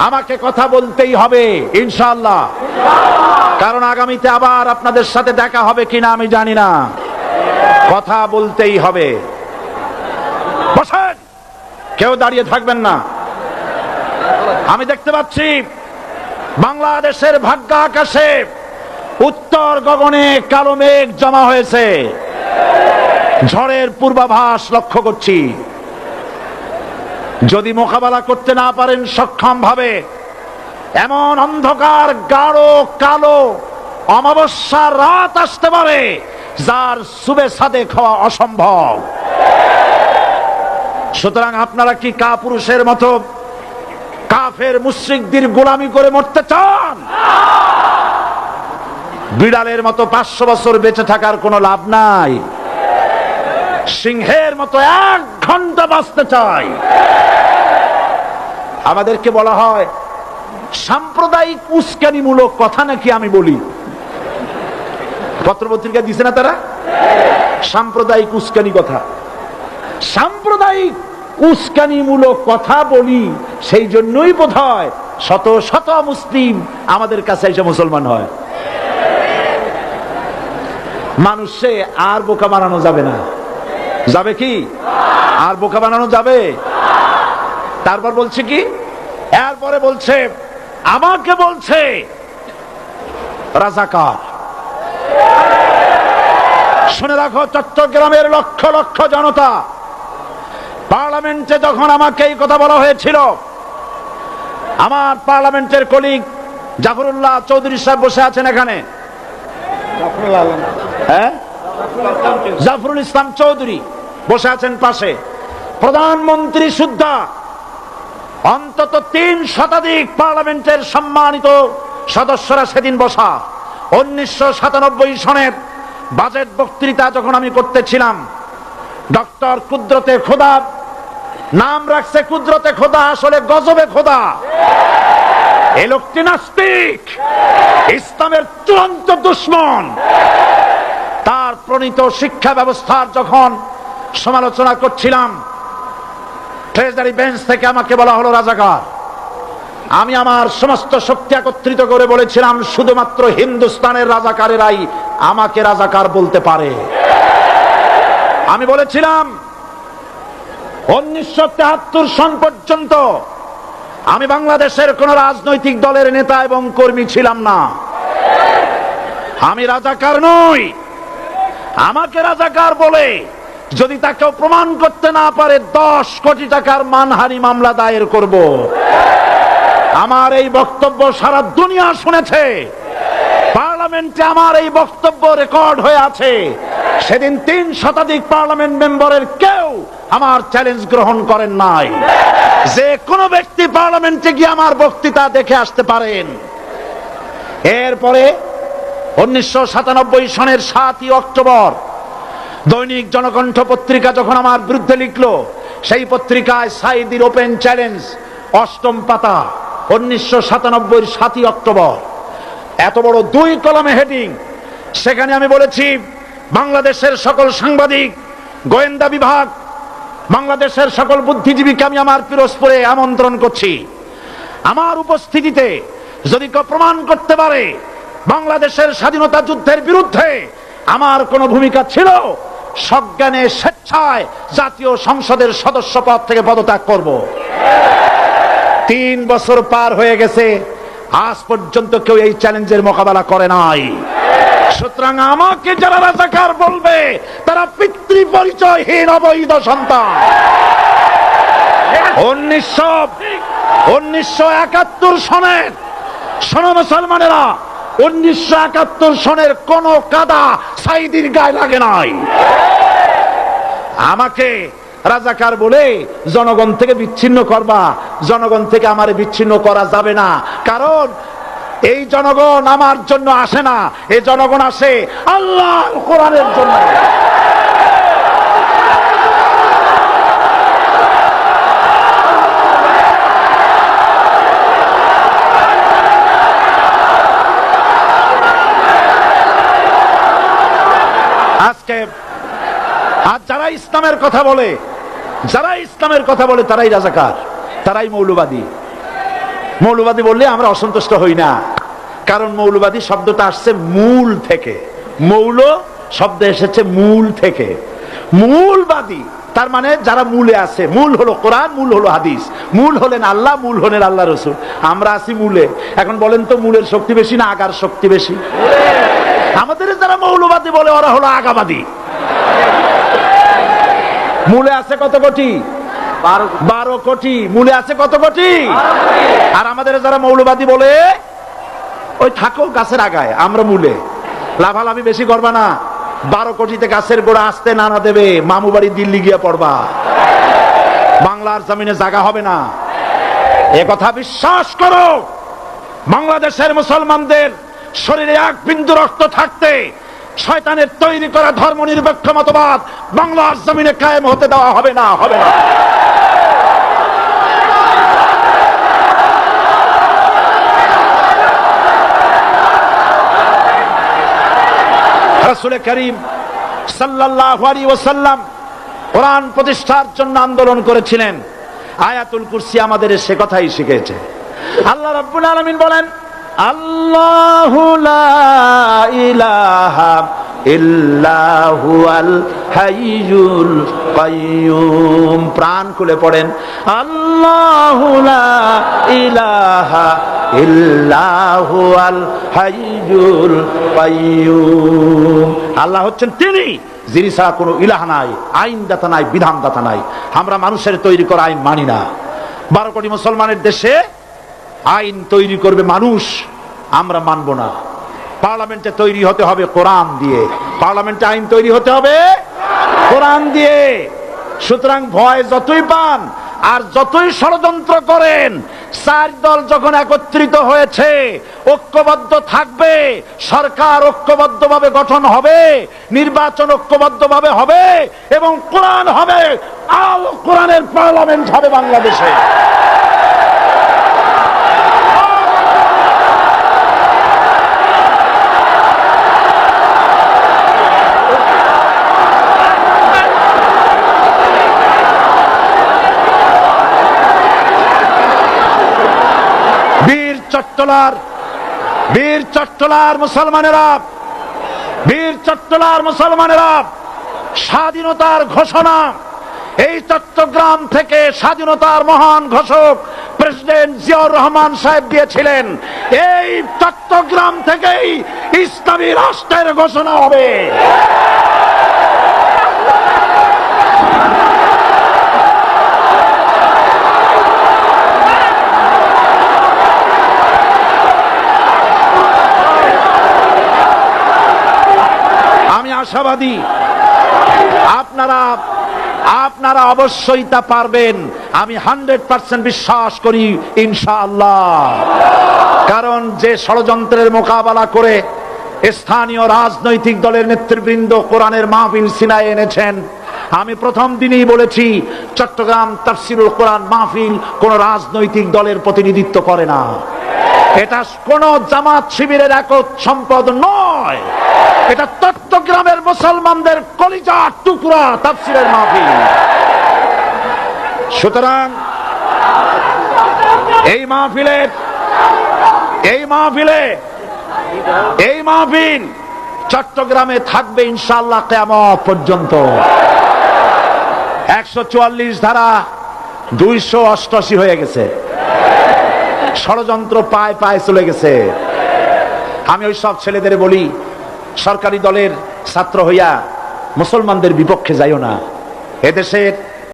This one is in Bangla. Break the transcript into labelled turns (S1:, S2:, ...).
S1: আমাকে কথা বলতেই হবে ইনশাআল্লাহ, কারণ আগামীতে আবার আপনাদের সাথে দেখা হবে কিনা আমি জানি না। কথা বলতেই হবে। বসেন, কেউ দাঁড়িয়ে থাকবেন না। আমি দেখতে পাচ্ছি বাংলাদেশের ভাগ্য আকাশে উত্তর গগনে কালো মেঘ জমা হয়েছে, ঝড়ের পূর্বাভাস লক্ষ্য করছি। যদি মোকাবেলা করতে না পারেন সক্ষম ভাবে, এমন অন্ধকার গাঢ় কালো অমাবস্যার রাত আসতে পারে যার সুবে সাদেক হওয়া অসম্ভব। সুতরাং আপনারা কি কাপুরুষের মতো কাফের মুশরিকদের গোলামি করে মরতে চান? বিড়ালের মতো 500 বছর বেঁচে থাকার কোনো লাভ নাই। সিংহের মতো 1 ঘন্টা বাঁচতে চাই। আমাদেরকে বলা হয় সাম্প্রদায়িক উস্কানিমূলক কথা নাকি আমি বলি। পত্রপত্রিকা দিছে না তারা? সাম্প্রদায়িক উস্কানি কথা, সাম্প্রদায়িক উস্কানিমূলক কথা বলি, সেই জন্যই বোধহয় শত শত মুসলিম আমাদের কাছে এসে মুসলমান হয়। মানুষে আর বোকা বানানো যাবে না। যাবে কি? আর বোকা বানানো যাবে? তারপর বলছে কি, এরপরে বলছে আমাকে বলছে রাজাকার। শুনে রাখো, চট্টগ্রামের লক্ষ লক্ষ জনতা, পার্লামেন্টে যখন আমাকে এই কথা বলা হয়েছিল, আমার পার্লামেন্টের কলিগ জাফরুল্লাহ চৌধুরী সাহেব বসে আছেন এখানে, হ্যাঁ, জাফরুল ইসলাম চৌধুরী বসে আছেন পাশে, প্রধানমন্ত্রী সুদ্ধা, অন্তত 3 শতাধিক পার্লামেন্টের সম্মানিত সদস্যরা সেদিন বসা। 1997 সনের বাজেট বক্তৃতা যখন আমি করতেছিলাম, ডক্টর কুদরতে খোদা, নাম রাখছে কুদরতে খোদা, আসলে গজবে খোদা। এই লোকটি নাস্তিক, ইসলামের চূড়ান্ত দুশমন। তার প্রণীত শিক্ষা ব্যবস্থার যখন সমালোচনা করছিলাম, ট্রেজারি বেঞ্চ থেকে আমাকে বলা হলো রাজাকার। আমি আমার সমস্ত শক্তি একত্রিত করে বলেছিলাম শুধুমাত্র হিন্দুস্তানের রাজাকারেরাই আমাকে রাজাকার বলতে পারে। আমি বলেছিলাম 1973 সন পর্যন্ত আমি বাংলাদেশের কোন রাজনৈতিক দলের নেতা এবং কর্মী ছিলাম না। আমি রাজাকার নই। আমাকে রাজাকার বলে যদি তাকেও প্রমাণ করতে না পারে 10 কোটি টাকার মানহানি মামলা দায়ের করব। আমার এই বক্তব্য সারা দুনিয়া শুনেছে, পার্লামেন্টে আমার এই বক্তব্য রেকর্ড হয়ে আছে। সেদিন 3 শতাধিক পার্লামেন্ট মেম্বারের কেউ আমার চ্যালেঞ্জ গ্রহণ করেন নাই। যে কোনো ব্যক্তি পার্লামেন্টে গিয়ে আমার বক্তৃতা দেখে আসতে পারেন। এরপরে 1997 সনের 7ই অক্টোবর দৈনিক জনকণ্ঠ পত্রিকা যখন আমার বিরুদ্ধে লিখলো, সেই পত্রিকায় সাইদির ওপেন চ্যালেঞ্জ 8ম পাতা, 1997 7ই অক্টোবর, এত বড় 2 কলামে হেডিং। সেখানে আমি বলেছি বাংলাদেশের সকল সাংবাদিক, গোয়েন্দা বিভাগ, বাংলাদেশের সকল বুদ্ধিজীবীকে আমি আমার পিরোজপুরে আমন্ত্রণ করছি। আমার উপস্থিতিতে যদি কেউ প্রমাণ করতে পারে বাংলাদেশের স্বাধীনতা যুদ্ধের বিরুদ্ধে আমার কোনো ভূমিকা ছিল, সজ্ঞানে স্বেচ্ছায় জাতীয় সংসদের সদস্য পদ থেকে পদত্যাগ করব। 3 বছর পার হয়ে গেছে, আজ পর্যন্ত কেউ এই চ্যালেঞ্জের মোকাবেলা করে নাই। সুতরাং আমাকে যারা রাজাকার বলবে তারা পিতৃ পরিচয়হীন অবৈধ সন্তান। 1971 সনের, শোনো মুসলমানেরা, 1971 সনের কোন কাদা সাইদির গায়ে লাগে নাই। আমাকে রাজাকার বলে জনগণ থেকে বিচ্ছিন্ন করবা, জনগণ থেকে আমারে বিচ্ছিন্ন করা যাবে না। কারণ এই জনগণ আমার জন্য আসে না, এই জনগণ আসে আল্লাহর কোরআনের জন্য। আজকে আর যারা ইসলামের কথা বলে, যারা ইসলামের কথা বলে তারাই রাজাকার, তারাই মৌলবাদী। মৌলবাদী বললে আমরা অসন্তুষ্ট হই না, কারণ মৌলবাদী শব্দটা আসছে মূল থেকে। মৌল শব্দ এসেছে মূল থেকে। মূলবাদী তার মানে যারা মূলে আছে। মূল হলো কোরআন, মূল হলো হাদিস, মূল হলেন আল্লাহ, মূল হলেন আল্লাহ রসুল। আমরা আছি মূলে। এখন বলেন তো মূলের শক্তি বেশি না আগার শক্তি বেশি? আমাদের যারা মৌলবাদী বলে ওরা হলো আগাবাদী। মূলে আছে কত কোটি? 12 কোটি। মূলে আছে কত কোটি? আর আমাদের যারা মৌলবাদী বলে ওই থাকো গাছের আগায়, আমরা মূলে। লাভালাভি বেশি করবা না, 12 কোটিতে গাছের গোড়া আসতে নানা দেবে, মামু বাড়ি দিল্লি গিয়ে পড়বা, বাংলার জমিনে জায়গা হবে না। এ কথা বিশ্বাস করো। বাংলাদেশের মুসলমানদের শরীরে এক বিন্দু রক্ত থাকতে শয়তানের তৈরি করা ধর্ম নিরপেক্ষ মতবাদ বাংলার জমিনে কায়েম হতে দেওয়া হবে না, হবে না। রাসূল করিম সাল্লাল্লাহু আলাইহি ওয়াসাল্লাম কোরআন প্রতিষ্ঠার জন্য আন্দোলন করেছিলেন। আয়াতুল কুরসি আমাদের সে কথাই শিখিয়েছে। আল্লাহ রাব্বুল আলামিন বলেন, আল্লাহু লা ইলাহা ইল্লা হুয়াল হাইয়ুল কাইয়্যুম। প্রাণ খুলে পড়েন, আল্লাহু লা ইলাহা ইল্লা হুয়াল হাইয়ুল কাইয়্যুম। আল্লাহ হচ্ছেন তিনি, যিনি ছাড়া কোনো ইলাহ নাই, আইনদাতা নাই, বিধানদাতা নাই। আমরা মানুষের তৈরি করা আইন মানি না। 12 কোটি মুসলমানের দেশে আইন তৈরি করবে মানুষ, আমরা মানব না। পার্লামেন্টে তৈরি হতে হবে কোরআন দিয়ে, পার্লামেন্টে আইন তৈরি হতে হবে কোরআন দিয়ে। সুতরাং ভয় যতই পান আর যতই ষড়যন্ত্র করেন, 4 দল যখন একত্রিত হয়েছে, ঐক্যবদ্ধ থাকবে, সরকার ঐক্যবদ্ধভাবে গঠন হবে, নির্বাচন ঐক্যবদ্ধভাবে হবে এবং কোরআন হবে, আল কোরআনের পার্লামেন্ট হবে বাংলাদেশে। বীর চট্টলার মুসলমানেরা, বীর চট্টলার মুসলমানেরা স্বাধীনতার ঘোষণা এই চট্টগ্রাম থেকে স্বাধীনতার মহান ঘোষক প্রেসিডেন্ট জিয়াউর রহমান সাহেব দিয়েছিলেন। এই চট্টগ্রাম থেকেই ইসলামী রাষ্ট্রের ঘোষণা হবে। আশাবাদী আপনারা অবশ্যই তা পারবেন। আমি 100% বিশ্বাস করি ইনশাআল্লাহ। কারণ যে ষড়যন্ত্রের মোকাবেলা করে স্থানীয় রাজনৈতিক দলের নেতৃবৃন্দ কোরআনের মাহফিল সিনায় এনেছেন, আমি প্রথম দিনই বলেছি চট্টগ্রাম তাফসিরুল কোরআন মাহফিল কোন রাজনৈতিক দলের প্রতিনিধিত্ব করে না। এটা কোন জামাত শিবিরের একক সম্পদ নয়, এটা চট্টগ্রামের মুসলমানদের কলিজার টুকরা তাফসীরের মাহফিল। সুতরাং এই মাহফিল চট্টগ্রামে থাকবে ইনশাআল্লাহ কিয়ামত পর্যন্ত। 144 ধারা 288 হয়ে গেছে, ষড়যন্ত্র পায় পায় চলে গেছে। আমি ওই সব ছেলেদের বলি, সরকারি দলের ছাত্র হইয়া মুসলমানদের বিপক্ষে যাইও না। এদেশের